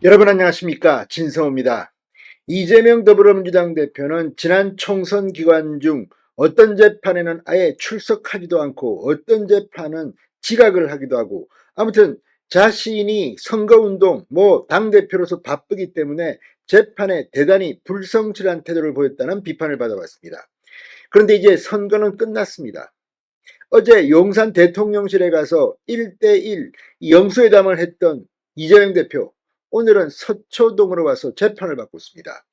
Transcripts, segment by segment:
여러분 안녕하십니까, 진성호입니다. 이재명 더불어민주당 대표는 지난 총선 기간 중 어떤 재판에는 아예 출석하지도 않고 어떤 재판은 지각을 하기도 하고, 아무튼 자신이 선거운동 당대표로서 바쁘기 때문에 재판에 대단히 불성실한 태도를 보였다는 비판을 받아왔습니다. 그런데 이제 선거는 끝났습니다. 어제 용산 대통령실에 가서 1대1 영수회담을 했던 이재명 대표, 오늘은 서초동으로 와서 재판을 받고 있습니다.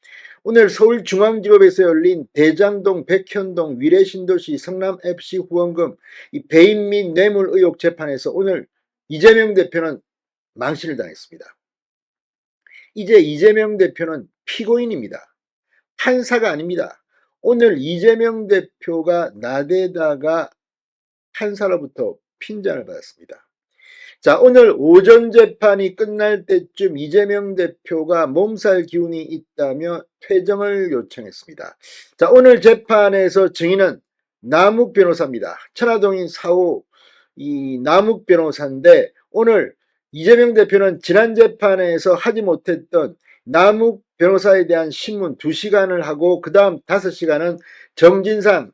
오늘 서울중앙지법에서 열린 대장동, 백현동, 위례신도시, 성남FC 후원금 배임 및 뇌물 의혹 재판에서 오늘 이재명 대표는 망신을 당했습니다. 이제 이재명 대표는 피고인입니다. 판사가 아닙니다. 오늘 이재명 대표가 나대다가 판사로부터 핀잔을 받았습니다. 자, 오늘 오전 재판이 끝날 때쯤 이재명 대표가 몸살 기운이 있다며 퇴정을 요청했습니다. 자, 오늘 재판에서 증인은 남욱 변호사입니다. 천화동인 4호 남욱 변호사인데, 오늘 이재명 대표는 지난 재판에서 하지 못했던 남욱 변호사에 대한 신문 2시간을 하고, 그 다음 5시간은 정진상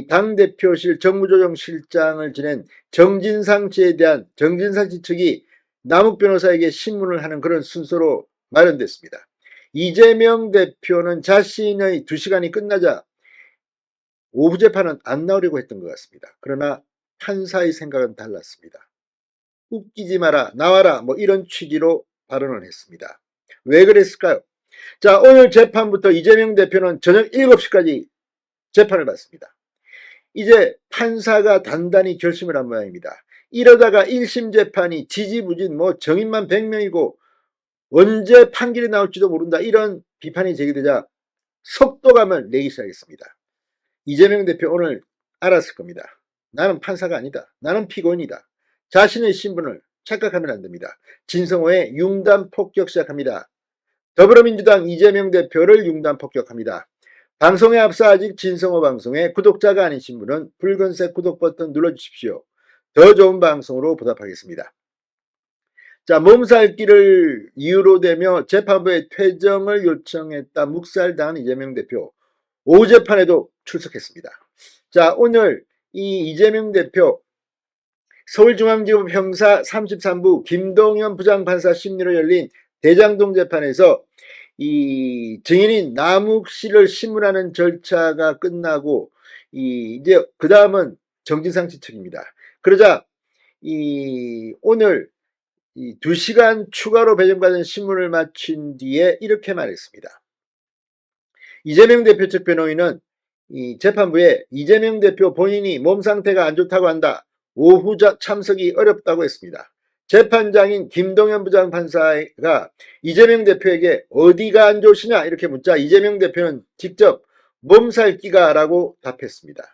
당대표실 정무조정실장을 지낸 정진상 씨에 대한 정진상 씨 측이 남욱 변호사에게 신문을 하는 그런 순서로 마련됐습니다. 이재명 대표는 자신의 2시간이 끝나자 오후 재판은 안 나오려고 했던 것 같습니다. 그러나 판사의 생각은 달랐습니다. 웃기지 마라, 나와라, 이런 취지로 발언을 했습니다. 왜 그랬을까요? 자, 오늘 재판부터 이재명 대표는 저녁 7시까지 재판을 받습니다. 이제 판사가 단단히 결심을 한 모양입니다. 이러다가 1심 재판이 지지부진 정인만 100명이고 언제 판결이 나올지도 모른다, 이런 비판이 제기되자 속도감을 내기 시작했습니다. 이재명 대표 오늘 알았을 겁니다. 나는 판사가 아니다. 나는 피고인이다. 자신의 신분을 착각하면 안 됩니다. 진성호의 융단 폭격 시작합니다. 더불어민주당 이재명 대표를 융단 폭격합니다. 방송에 앞서 아직 진성호 방송에 구독자가 아니신 분은 붉은색 구독 버튼 눌러주십시오. 더 좋은 방송으로 보답하겠습니다. 자, 몸살기를 이유로 대며 재판부에 퇴정을 요청했다 묵살당한 이재명 대표, 오후 재판에도 출석했습니다. 자, 오늘 이 이재명 대표 서울중앙지법 형사 33부 김동현 부장판사 심리로 열린 대장동 재판에서 이 증인인 남욱 씨를 신문하는 절차가 끝나고 이제 그 다음은 정진상 씨 측입니다. 그러자 오늘 2시간 추가로 배정받은 신문을 마친 뒤에 이렇게 말했습니다. 이재명 대표 측 변호인은 재판부에 이재명 대표 본인이 몸 상태가 안 좋다고 한다, 오후 참석이 어렵다고 했습니다. 재판장인 김동현 부장판사가 이재명 대표에게 어디가 안 좋으시냐 이렇게 묻자 이재명 대표는 직접 몸살기가 라고 답했습니다.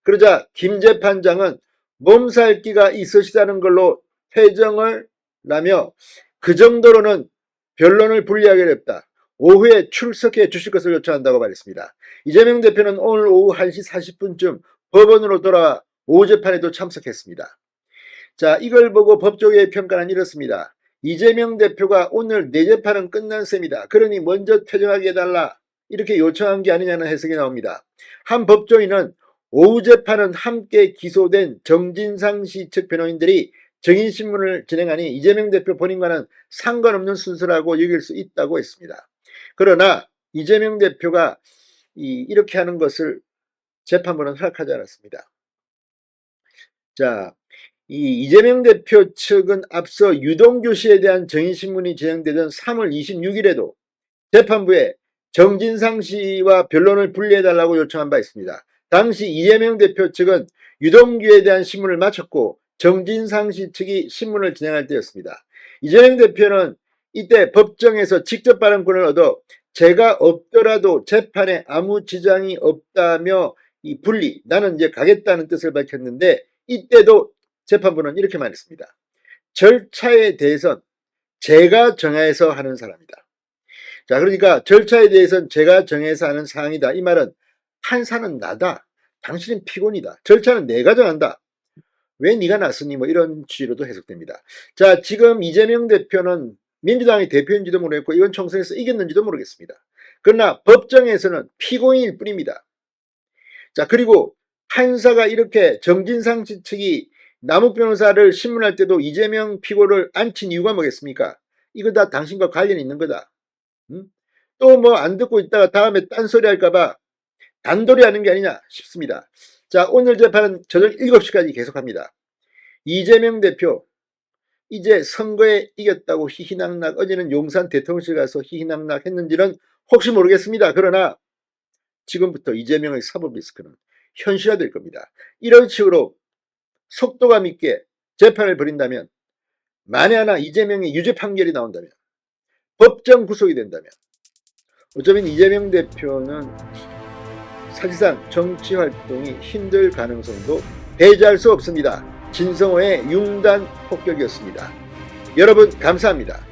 그러자 김 재판장은 몸살기가 있으시다는 걸로 퇴정을 라며 그 정도로는 변론을 불리하기 어렵다, 오후에 출석해 주실 것을 요청한다고 말했습니다. 이재명 대표는 오늘 오후 1시 40분쯤 법원으로 돌아와 오후 재판에도 참석했습니다. 자, 이걸 보고 법조계의 평가는 이렇습니다. 이재명 대표가 오늘 내 재판은 끝난 셈이다, 그러니 먼저 퇴정하게 해달라, 이렇게 요청한 게 아니냐는 해석이 나옵니다. 한 법조인은 오후 재판은 함께 기소된 정진상 씨 측 변호인들이 증인신문을 진행하니 이재명 대표 본인과는 상관없는 순서라고 여길 수 있다고 했습니다. 그러나 이재명 대표가 이렇게 하는 것을 재판부는 허락하지 않았습니다. 자, 이재명 대표 측은 앞서 유동규 씨에 대한 증인신문이 진행되던 3월 26일에도 재판부에 정진상 씨와 변론을 분리해달라고 요청한 바 있습니다. 당시 이재명 대표 측은 유동규에 대한 신문을 마쳤고 정진상 씨 측이 신문을 진행할 때였습니다. 이재명 대표는 이때 법정에서 직접 발언권을 얻어 제가 없더라도 재판에 아무 지장이 없다며 분리, 나는 이제 가겠다는 뜻을 밝혔는데, 이때도 재판부는 이렇게 말했습니다. 절차에 대해선 제가 정해서 하는 사람이다. 자, 그러니까 절차에 대해서는 제가 정해서 하는 사항이다. 이 말은 판사는 나다, 당신은 피고인이다, 절차는 내가 정한다, 왜 네가 나서니, 이런 취지로도 해석됩니다. 자, 지금 이재명 대표는 민주당의 대표인지도 모르겠고 이번 총선에서 이겼는지도 모르겠습니다. 그러나 법정에서는 피고인일 뿐입니다. 자, 그리고 판사가 이렇게 정진상 측이 남욱 변호사를 신문할 때도 이재명 피고를 앉힌 이유가 뭐겠습니까? 이거 다 당신과 관련이 있는 거다. 또 뭐 안 듣고 있다가 다음에 딴소리 할까봐 단돌이 하는 게 아니냐 싶습니다. 자, 오늘 재판은 저녁 7시까지 계속합니다. 이재명 대표 이제 선거에 이겼다고 희희낙낙, 어제는 용산 대통령실 가서 희희낙낙 했는지는 혹시 모르겠습니다. 그러나 지금부터 이재명의 사법 리스크는 현실화될 겁니다. 이런 식으로 속도감 있게 재판을 벌인다면, 만에 하나 이재명의 유죄 판결이 나온다면, 법정 구속이 된다면, 어쩌면 이재명 대표는 사실상 정치 활동이 힘들 가능성도 배제할 수 없습니다. 진성호의 융단 폭격이었습니다. 여러분 감사합니다.